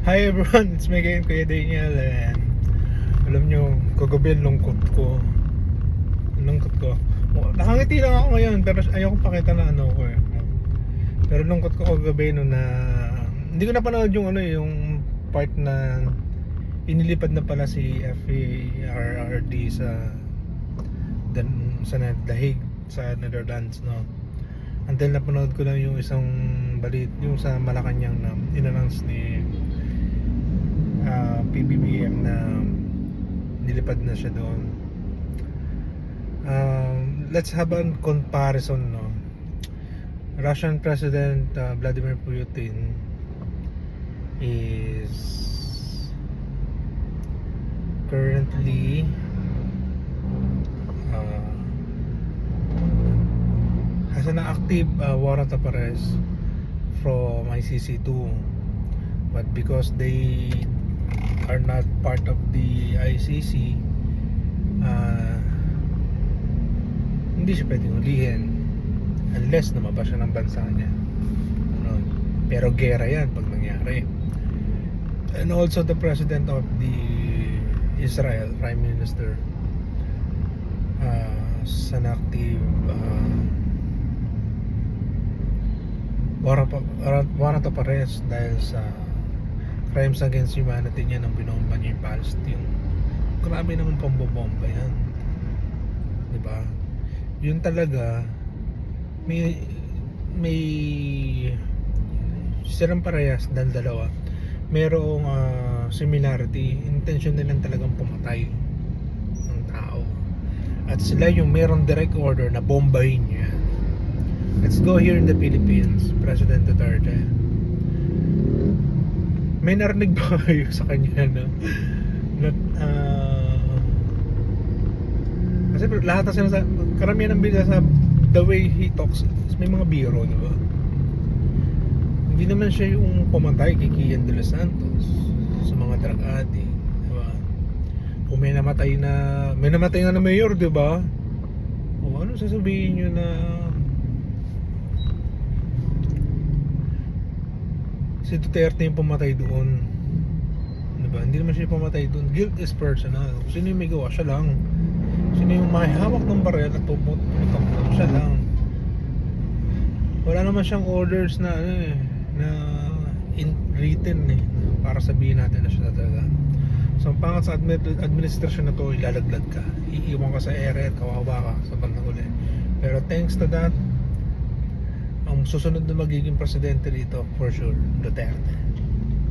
Hi everyone, it's me again, Kuya Daniel, and alam nyo, kagabi ang lungkot ko. Nakangiti lang ako ngayon, pero ayoko pakita na ano ko eh. Pero lungkot ko kagabi no na hindi ko napanood yung yung part na inilipad na pala si FARRD sa The Hague sa Netherlands, no. Until napanood ko lang yung isang balit, yung sa Malacanang na in-announce ni PBBM na nilipad na siya doon. Let's have a comparison, no. Russian President Vladimir Putin is currently has an active warrant of arrest from ICC2, but because they are not part of the ICC, hindi siya pwedeng hulihin unless lumabas siya ng bansa niya, ano? Pero gera yan pag nangyari. And also the president of the Israel, Prime Minister, an active warrant of arrest dahil sa crimes against humanity niya nang binomba niya yung Palestine. Grabe naman pambobomba yan, diba? Yun talaga may silang parehas dan dalawa, merong similarity. Intention nilang talagang pumatay ng tao, at sila yung merong direct order na bombahin niya. Let's go here in the Philippines. President Duterte, may narinig ba kayo sa kanya na kasi lahat na sinasabi, karamihan ng bida sa the way he talks, may mga biro, diba? Hindi naman siya yung pumatay kay Kian de los Santos sa mga drug addict, diba? Kung may namatay nga na mayor, diba? O ano sasabihin nyo na si Duterte yung pumatay doon, diba? Hindi naman siya pumatay doon. Guilt is personal. Sino yung may gawa? Siya lang. Sino yung may hawak ng baril at pumutok doon? Siya lang. Wala naman siyang orders na na written para sabihin natin na siya talaga. So ang pangat sa administrasyon na to, ilalaglag ka, iiwan ka sa ere at kawawa ka sa bandang uli. Pero thanks to that, ang susunod na magiging presidente dito, for sure, Duterte.